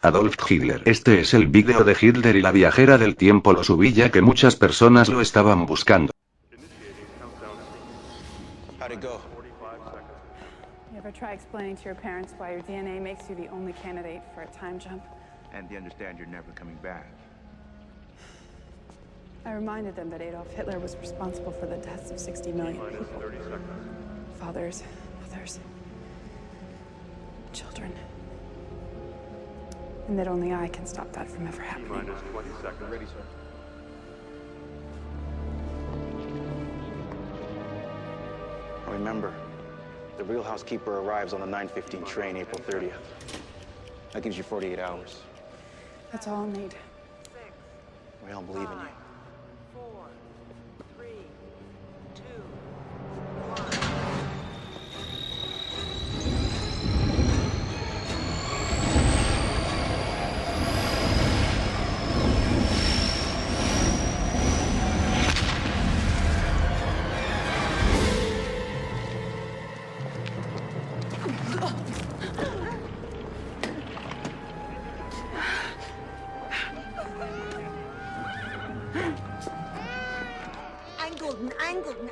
Adolf Hitler. Este es el vídeo de Hitler y la viajera del tiempo. Lo subí ya que muchas personas lo estaban buscando. How'd it go? You ever try explaining to your parents why your DNA makes you the only candidate for a time jump? And they understand you're never coming back. I reminded them that Adolf Hitler was responsible for the deaths of 60 million people. Fathers, mothers, children. And that only I can stop that from ever happening. T-minus 20 seconds. Ready, sir. Remember, the real housekeeper arrives on the 9:15 train, April 30th. That gives you 48 hours. That's all I'll need. We all believe in you. 4, 3, 2, 1.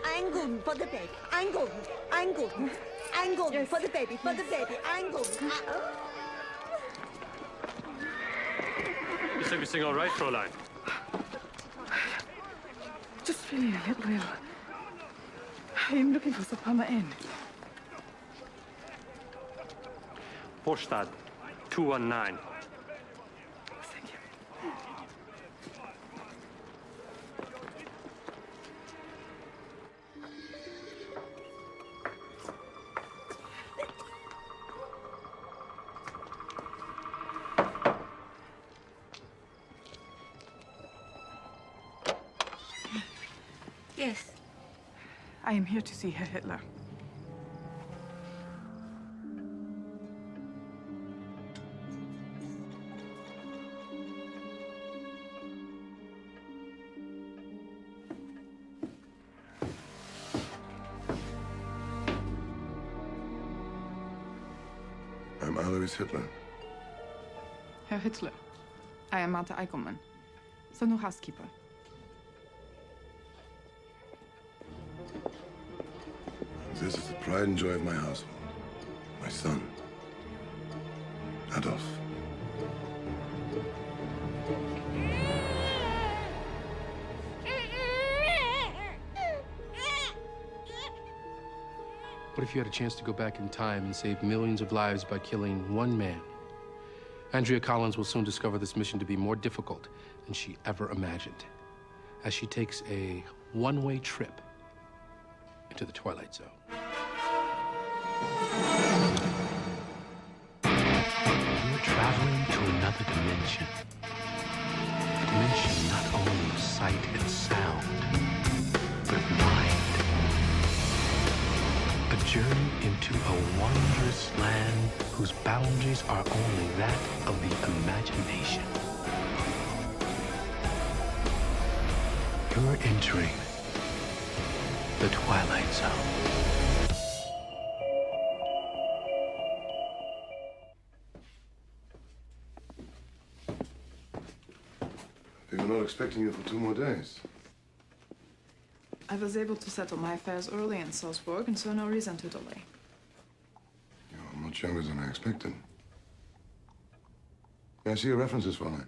I'm golden for the baby. I'm golden Yes. for the baby, I'm golden. Is everything all right, Fräulein? Just feeling a little ill. I'm looking for some Inn. Vorstadt 219. Thank you. Yes. I am here to see Herr Hitler. I'm Alois Hitler. Herr Hitler, I am Martha Eichelmann, the new housekeeper. This is the pride and joy of my household. My son, Adolf. What if you had a chance to go back in time and save millions of lives by killing one man? Andrea Collins will soon discover this mission to be more difficult than she ever imagined, as she takes a one-way trip into the Twilight Zone. You're traveling to another dimension. A dimension not only of sight and sound, but of mind. A journey into a wondrous land whose boundaries are only that of the imagination. You're entering the Twilight Zone. We were not expecting you for 2 more days. I was able to settle my affairs early in Salzburg and saw no reason to delay. You're much younger than I expected. May I see your references, Fräulein?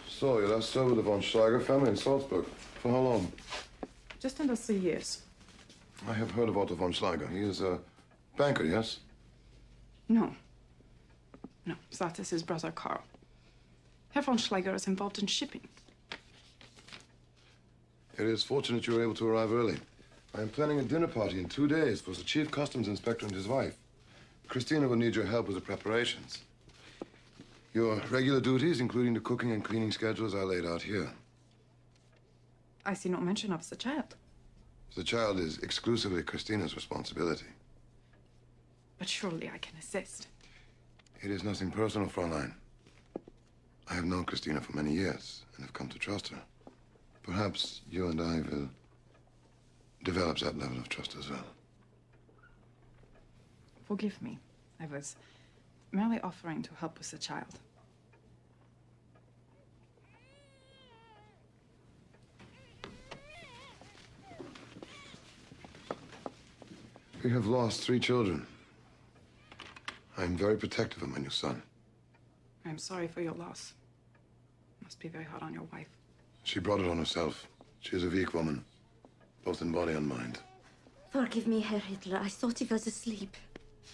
So, you last served with the von Steiger family in Salzburg. For how long? Just under 3 years. I have heard of Otto von Steiger. He is a banker, yes? No. No, that is his brother Karl. Herr von Schleiger is involved in shipping. It is fortunate you were able to arrive early. I am planning a dinner party in 2 days for the chief customs inspector and his wife. Christina will need your help with the preparations. Your regular duties, including the cooking and cleaning schedules, are laid out here. I see no mention of the child. The child is exclusively Christina's responsibility. But surely I can assist. It is nothing personal, Fräulein. I have known Christina for many years and have come to trust her. Perhaps you and I will develop that level of trust as well. Forgive me. I was merely offering to help with the child. We have lost 3 children. I'm very protective of my new son. I'm sorry for your loss. Must be very hard on your wife. She brought it on herself. She is a weak woman, both in body and mind. Forgive me, Herr Hitler. I thought he was asleep.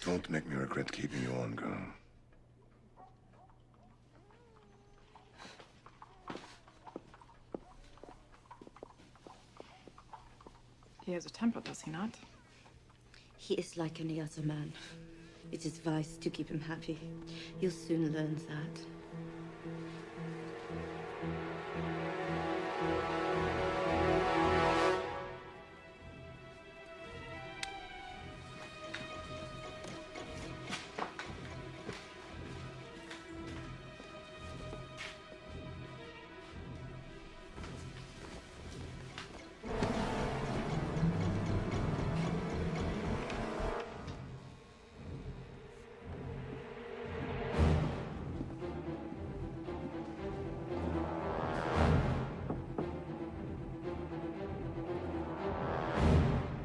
Don't make me regret keeping you on, girl. He has a temper, does he not? He is like any other man. It is wise to keep him happy. You'll soon learn that.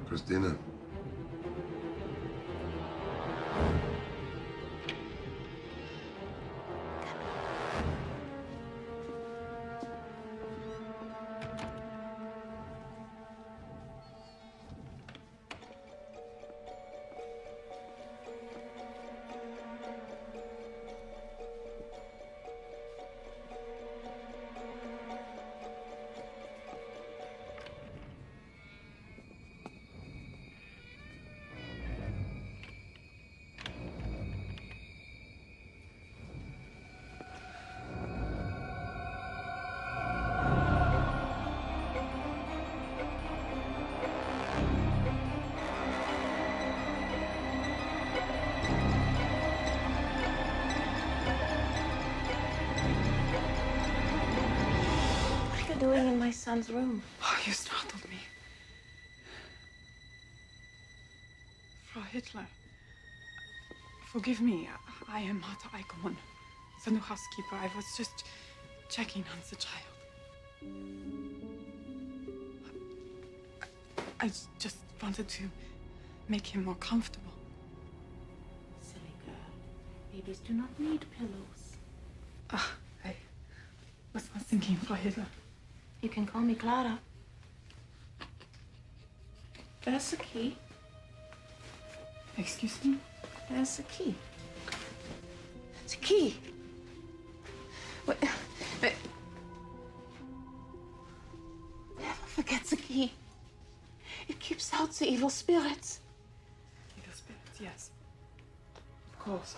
Christina. What are you doing in my son's room? Oh, you startled me. Frau Hitler. Forgive me. I am Martha Eichhorn, the new housekeeper. I was just checking on the child. I just wanted to make him more comfortable. Silly girl. Babies do not need pillows. I was not thinking, Frau Hitler. You can call me Clara. There's the key. Excuse me? There's the key. The key. What? Never forget the key. It keeps out the evil spirits. Evil spirits, yes. Of course.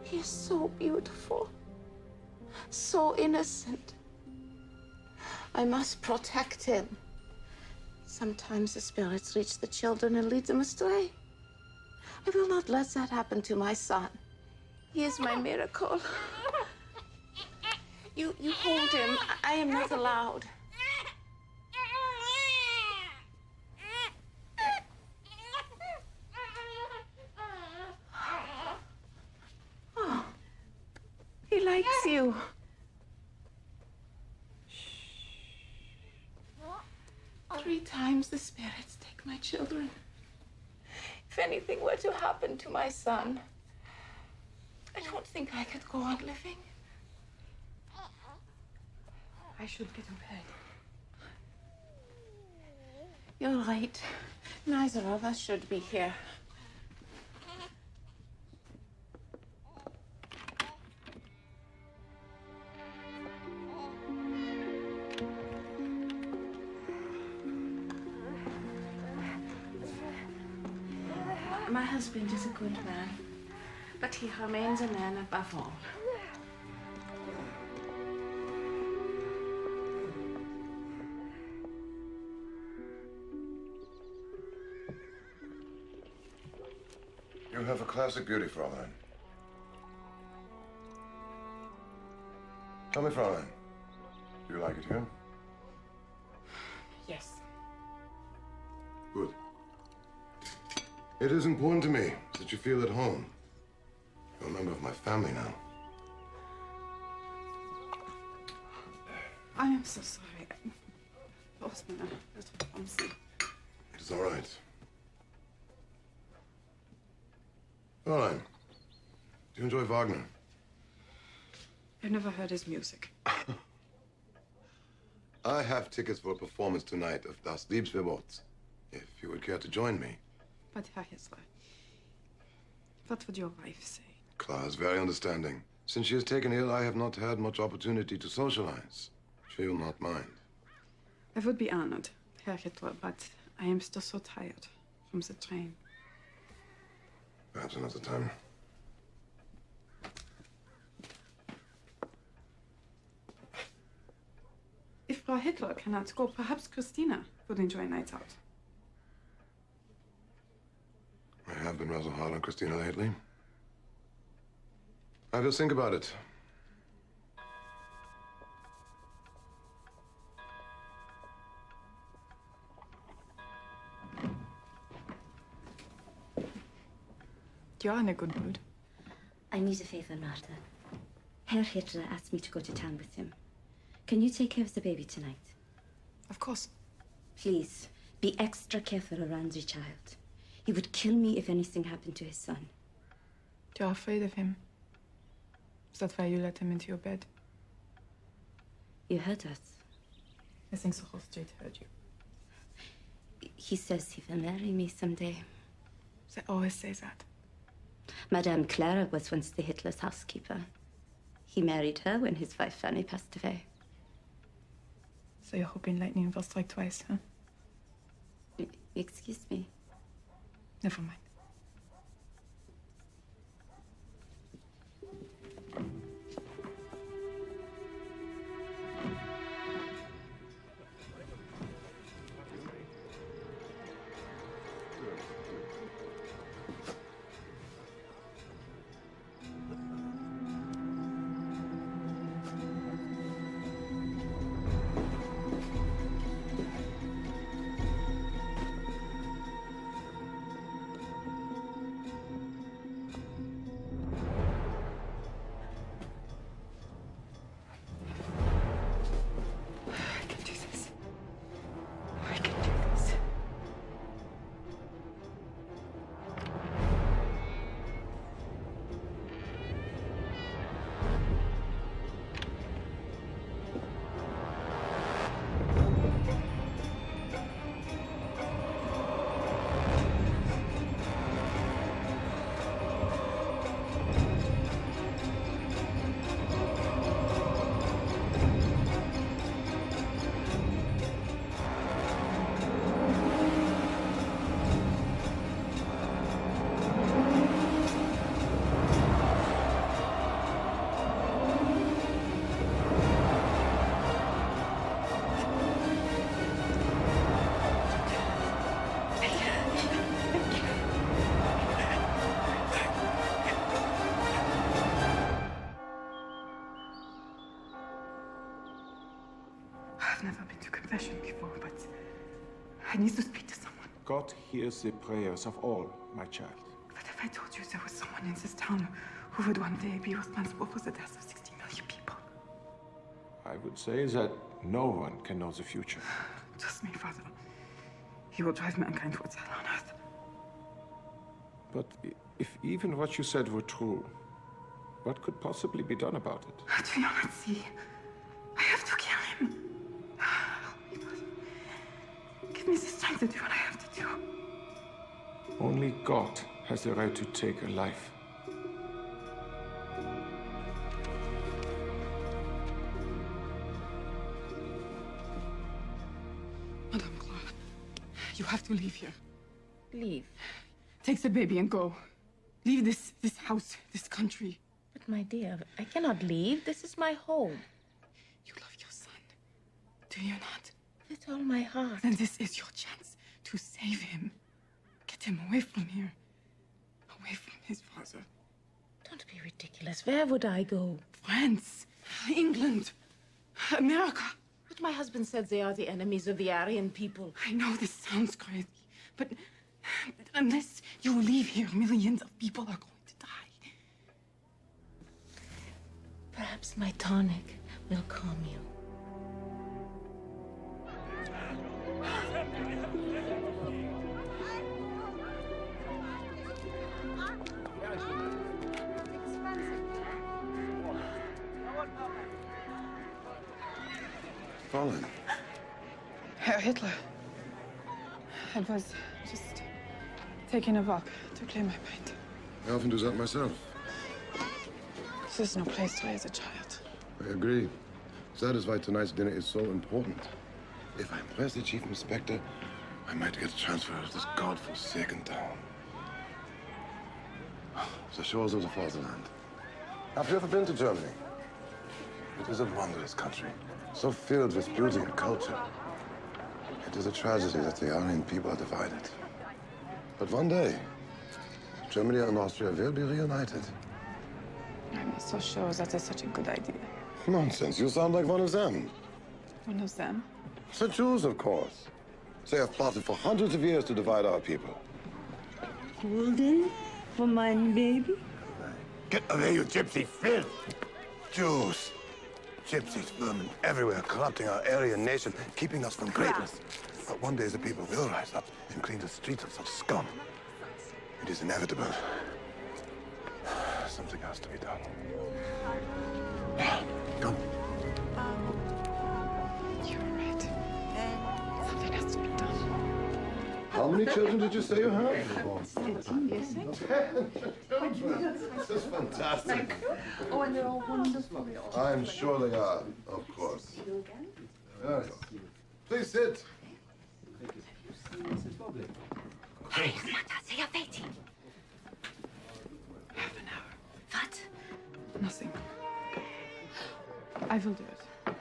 He is so beautiful. So innocent. I must protect him. Sometimes the spirits reach the children and lead them astray. I will not let that happen to my son. He is my miracle. You hold him. I am not allowed. Oh, he likes you. 3 times the spirits take my children. If anything were to happen to my son, I don't think I could go on living. I should get in bed. You're right. Neither of us should be here. My husband is a good man, but he remains a man above all. You have a classic beauty, Fräulein. Tell me, Fräulein, do you like it here? Yes. Good. It is important to me that you feel at home. You're a member of my family now. I am so sorry. I lost my little clumsy. It's all right. Fräulein, do you enjoy Wagner? I've never heard his music. I have tickets for a performance tonight of Das Liebesverbot, if you would care to join me. But Herr Hessler, what would your wife say? Clara is very understanding. Since she is taken ill, I have not had much opportunity to socialize. She will not mind. I would be honored, Herr Hitler, but I am still so tired from the train. Perhaps another time. If Frau Hitler cannot go, perhaps Christina would enjoy nights out. I have been rather hard on Christina lately. I will think about it. You're in a good mood. I need a favor, Martha. Herr Hitler asked me to go to town with him. Can you take care of the baby tonight? Of course. Please, be extra careful around your child. He would kill me if anything happened to his son. You're afraid of him. Is that why you let him into your bed? You heard us. I think Soho Street heard you. He says he will marry me someday. They always say that. Madame Clara was once the Hitler's housekeeper. He married her when his wife Fanny passed away. So you're hoping lightning will strike twice, huh? Excuse me. Never mind. I've never been to confession before, but I need to speak to someone. God hears the prayers of all, my child. But if I told you there was someone in this town who would one day be responsible for the deaths of 60 million people? I would say that no one can know the future. Trust me, Father. He will drive mankind towards hell on earth. But if even what you said were true, what could possibly be done about it? Do you not see? I have to kill him. Help me, Father. Give me the strength to do what I have to do. Only God has the right to take a life. Madame Clara, you have to leave here. Leave? Take the baby and go. Leave this house, this country. But my dear, I cannot leave. This is my home. You love your son, do you not? With all my heart. Then this is your chance to save him. Get him away from here. Away from his father. Don't be ridiculous. Where would I go? France, England, America. But my husband said they are the enemies of the Aryan people. I know this sounds crazy, but Unless you leave here, millions of people are going to die. Perhaps my tonic will calm you. Fräulein. Herr Hitler. I was just taking a walk to clear my mind. I often do that myself. This is no place to raise a child. I agree. That is why tonight's dinner is so important. If I impress the chief inspector, I might get transferred to this godforsaken town. The shores of the fatherland. Have you ever been to Germany? It is a wondrous country, so filled with beauty and culture. It is a tragedy that the Aryan people are divided. But one day, Germany and Austria will be reunited. I'm not so sure that is such a good idea. Nonsense, you sound like one of them. One of them? The Jews, of course. They have plotted for hundreds of years to divide our people. Golden for my baby? Get away, you gypsy filth! Jews. Gypsies, vermin everywhere, corrupting our Aryan nation, keeping us from greatness. But one day the people will rise up and clean the streets of such scum. It is inevitable. Something has to be done. Come. You're right. Something has to be done. How many children did you say you have? Yes, This is fantastic. Oh, and they're all wonderful. I'm sure they are, of course. Yes. Please sit. Hey, Martha, say your waiting. Half an hour. What? Nothing. I will do it.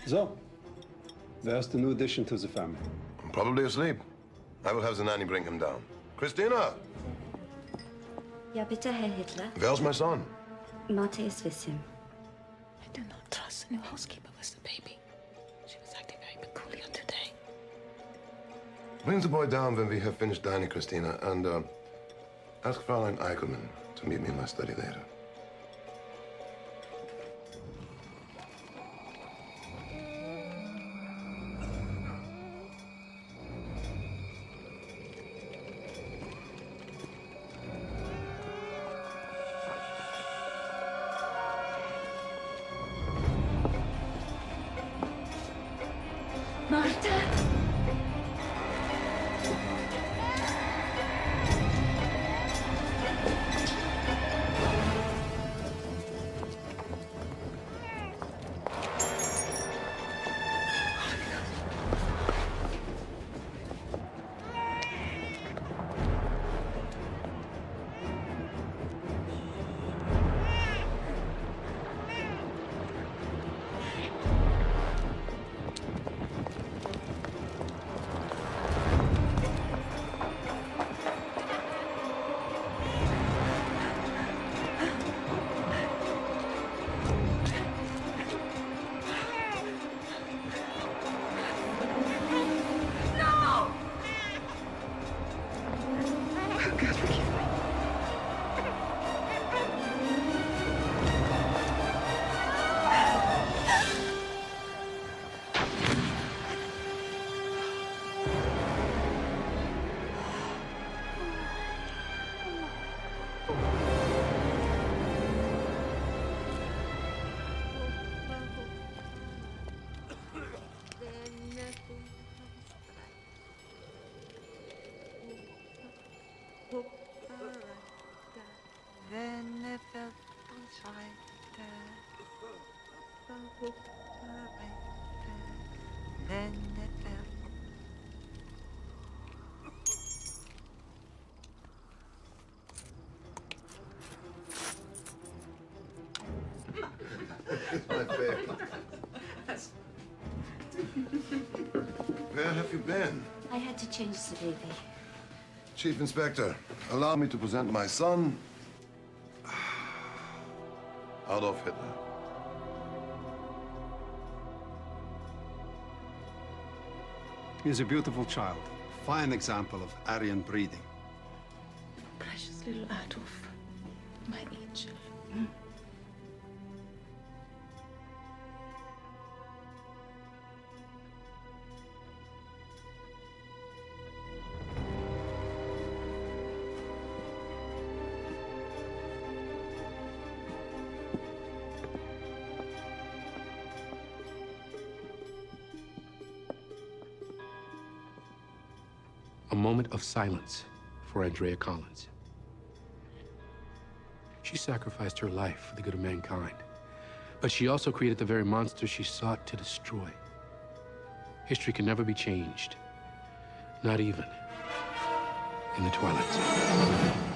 So, there's the new addition to the family. Probably asleep. I will have the nanny bring him down. Christina, Ja, bitte, Herr Hitler. where's my son? Martha is with him. I do not trust the new housekeeper with the baby. She was acting very peculiar today. Bring the boy down when we have finished dining, Christina, and ask Fräulein Eichelmann to meet me in my study later. Martha! Where have you been? I had to change the baby. Chief Inspector, allow me to present my son, Adolf Hitler. He is a beautiful child. Fine example of Aryan breeding. Precious little Adolf. My angel. A moment of silence for Andrea Collins. She sacrificed her life for the good of mankind, but she also created the very monster she sought to destroy. History can never be changed, not even in the twilight zone.